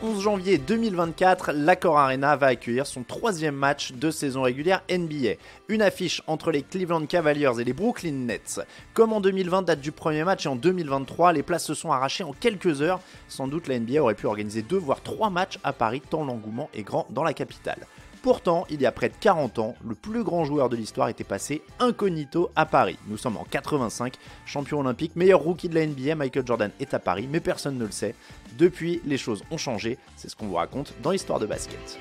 11 janvier 2024, l'Accor Arena va accueillir son 3e match de saison régulière NBA. Une affiche entre les Cleveland Cavaliers et les Brooklyn Nets. Comme en 2020, date du premier match, et en 2023, les places se sont arrachées en quelques heures. Sans doute, la NBA aurait pu organiser 2 voire 3 matchs à Paris, tant l'engouement est grand dans la capitale. Pourtant, il y a près de 40 ans, le plus grand joueur de l'histoire était passé incognito à Paris. Nous sommes en 85, champion olympique, meilleur rookie de la NBA, Michael Jordan est à Paris, mais personne ne le sait. Depuis, les choses ont changé, c'est ce qu'on vous raconte dans Histoire de basket.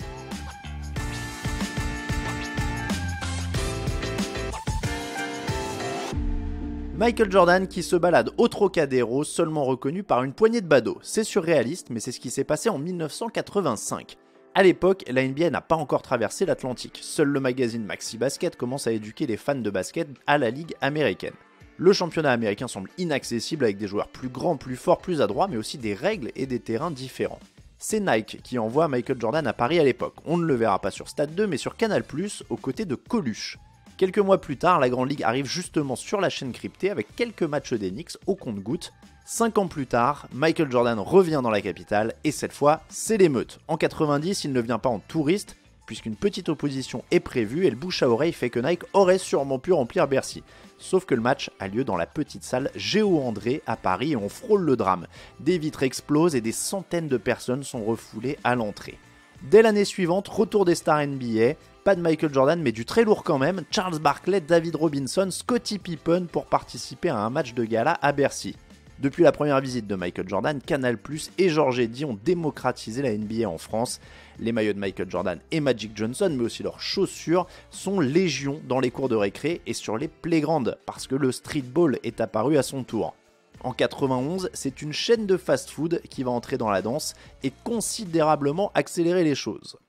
Michael Jordan qui se balade au Trocadéro, seulement reconnu par une poignée de badauds. C'est surréaliste, mais c'est ce qui s'est passé en 1985. À l'époque, la NBA n'a pas encore traversé l'Atlantique. Seul le magazine Maxi Basket commence à éduquer les fans de basket à la ligue américaine. Le championnat américain semble inaccessible avec des joueurs plus grands, plus forts, plus adroits, mais aussi des règles et des terrains différents. C'est Nike qui envoie Michael Jordan à Paris à l'époque. On ne le verra pas sur Stade 2, mais sur Canal+, aux côtés de Coluche. Quelques mois plus tard, la Grande Ligue arrive justement sur la chaîne cryptée avec quelques matchs des Knicks au compte-gouttes. 5 ans plus tard, Michael Jordan revient dans la capitale et cette fois, c'est l'émeute. En 90, il ne vient pas en touriste puisqu'une petite opposition est prévue et le bouche à oreille fait que Nike aurait sûrement pu remplir Bercy. Sauf que le match a lieu dans la petite salle Géo-André à Paris et on frôle le drame. Des vitres explosent et des centaines de personnes sont refoulées à l'entrée. Dès l'année suivante, retour des stars NBA, pas de Michael Jordan mais du très lourd quand même, Charles Barkley, David Robinson, Scottie Pippen pour participer à un match de gala à Bercy. Depuis la première visite de Michael Jordan, Canal+ et Georges Eddy ont démocratisé la NBA en France. Les maillots de Michael Jordan et Magic Johnson, mais aussi leurs chaussures, sont légion dans les cours de récré et sur les playgrounds, parce que le streetball est apparu à son tour. En 91, c'est une chaîne de fast-food qui va entrer dans la danse et considérablement accélérer les choses.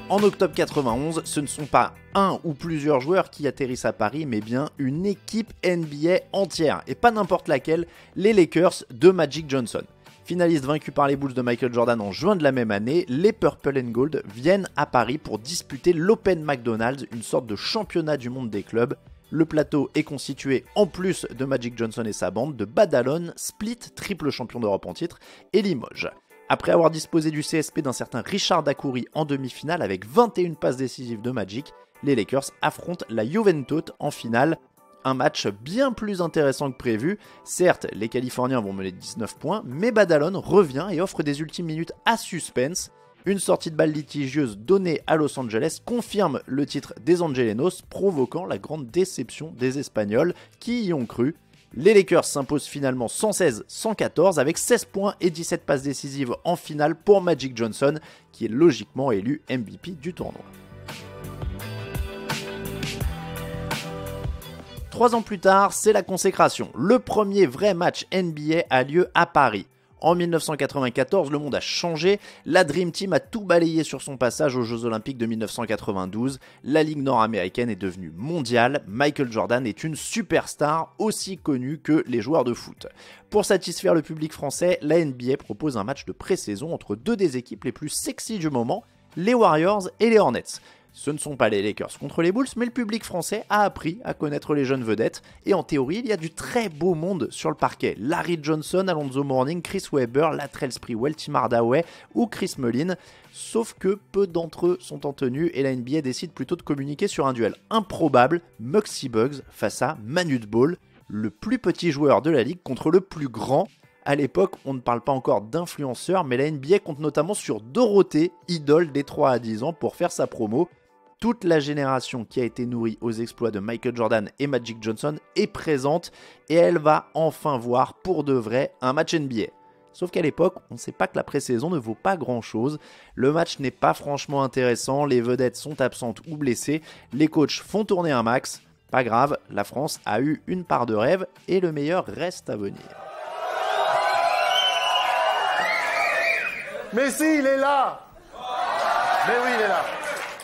En octobre 91, ce ne sont pas un ou plusieurs joueurs qui atterrissent à Paris, mais bien une équipe NBA entière, et pas n'importe laquelle, les Lakers de Magic Johnson. Finalistes vaincus par les Bulls de Michael Jordan en juin de la même année, les Purple and Gold viennent à Paris pour disputer l'Open McDonald's, une sorte de championnat du monde des clubs. Le plateau est constitué, en plus de Magic Johnson et sa bande, de Badalone, Split, triple champion d'Europe en titre, et Limoges. Après avoir disposé du CSP d'un certain Richard Dacoury en demi-finale avec 21 passes décisives de Magic, les Lakers affrontent la Juventus en finale. Un match bien plus intéressant que prévu. Certes, les Californiens vont mener 19 points, mais Badalone revient et offre des ultimes minutes à suspense. Une sortie de balle litigieuse donnée à Los Angeles confirme le titre des Angelenos, provoquant la grande déception des Espagnols qui y ont cru. Les Lakers s'imposent finalement 116-114 avec 16 points et 17 passes décisives en finale pour Magic Johnson, qui est logiquement élu MVP du tournoi. 3 ans plus tard, c'est la consécration. Le premier vrai match NBA a lieu à Paris. En 1994, le monde a changé, la Dream Team a tout balayé sur son passage aux Jeux Olympiques de 1992, la Ligue nord-américaine est devenue mondiale, Michael Jordan est une superstar aussi connue que les joueurs de foot. Pour satisfaire le public français, la NBA propose un match de pré-saison entre 2 des équipes les plus sexy du moment, les Warriors et les Hornets. Ce ne sont pas les Lakers contre les Bulls, mais le public français a appris à connaître les jeunes vedettes. Et en théorie, il y a du très beau monde sur le parquet. Larry Johnson, Alonzo Mourning, Chris Webber, Latrell Sprewell, Tim Hardaway ou Chris Mullin. Sauf que peu d'entre eux sont en tenue et la NBA décide plutôt de communiquer sur un duel improbable, Muggsy Bogues face à Manute Bol, le plus petit joueur de la ligue contre le plus grand. À l'époque, on ne parle pas encore d'influenceurs, mais la NBA compte notamment sur Dorothée, idole des 3 à 10 ans, pour faire sa promo. Toute la génération qui a été nourrie aux exploits de Michael Jordan et Magic Johnson est présente et elle va enfin voir pour de vrai un match NBA. Sauf qu'à l'époque, on ne sait pas que la pré-saison ne vaut pas grand-chose. Le match n'est pas franchement intéressant, les vedettes sont absentes ou blessées, les coachs font tourner un max. Pas grave, la France a eu une part de rêve et le meilleur reste à venir. Messi, il est là! Mais oui, il est là.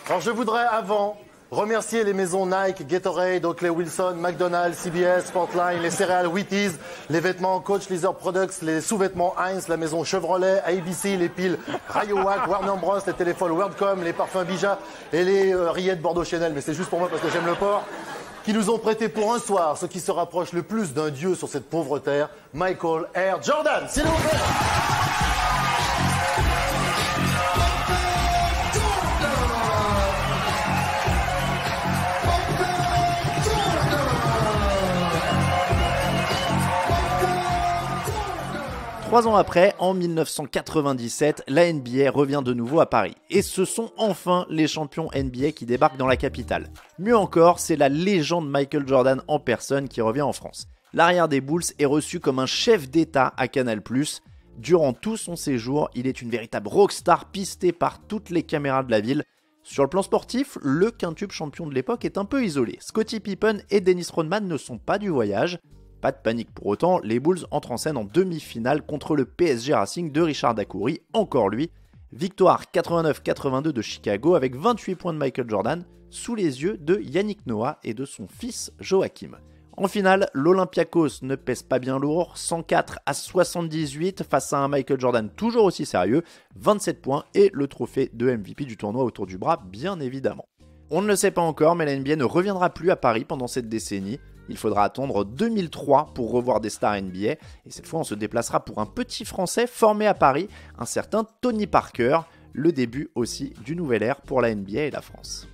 Alors je voudrais, avant Remercier les maisons Nike, Gatorade, Oakley Wilson, McDonald's, CBS, Sportline, les céréales Wheaties, les vêtements Coach Leather Products, les sous-vêtements Heinz, la maison Chevrolet, ABC, les piles Rayovac, Warner Bros, les téléphones WorldCom, les parfums Bija et les rillettes Bordeaux Chanel, mais c'est juste pour moi parce que j'aime le porc, qui nous ont prêté pour un soir ce qui se rapproche le plus d'un dieu sur cette pauvre terre, Michael Air Jordan, s'il vous plaît. 3 ans après, en 1997, la NBA revient de nouveau à Paris. Et ce sont enfin les champions NBA qui débarquent dans la capitale. Mieux encore, c'est la légende Michael Jordan en personne qui revient en France. L'arrière des Bulls est reçu comme un chef d'État à Canal+. Durant tout son séjour, il est une véritable rockstar pistée par toutes les caméras de la ville. Sur le plan sportif, le quintuple champion de l'époque est un peu isolé. Scottie Pippen et Dennis Rodman ne sont pas du voyage. Pas de panique pour autant, les Bulls entrent en scène en demi-finale contre le PSG Racing de Richard Dacoury, encore lui. Victoire 89-82 de Chicago avec 28 points de Michael Jordan sous les yeux de Yannick Noah et de son fils Joachim. En finale, l'Olympiakos ne pèse pas bien lourd, 104-78 face à un Michael Jordan toujours aussi sérieux, 27 points et le trophée de MVP du tournoi autour du bras bien évidemment. On ne le sait pas encore, mais la NBA ne reviendra plus à Paris pendant cette décennie. Il faudra attendre 2003 pour revoir des stars NBA, et cette fois on se déplacera pour un petit Français formé à Paris, un certain Tony Parker, le début aussi du nouvel ère pour la NBA et la France.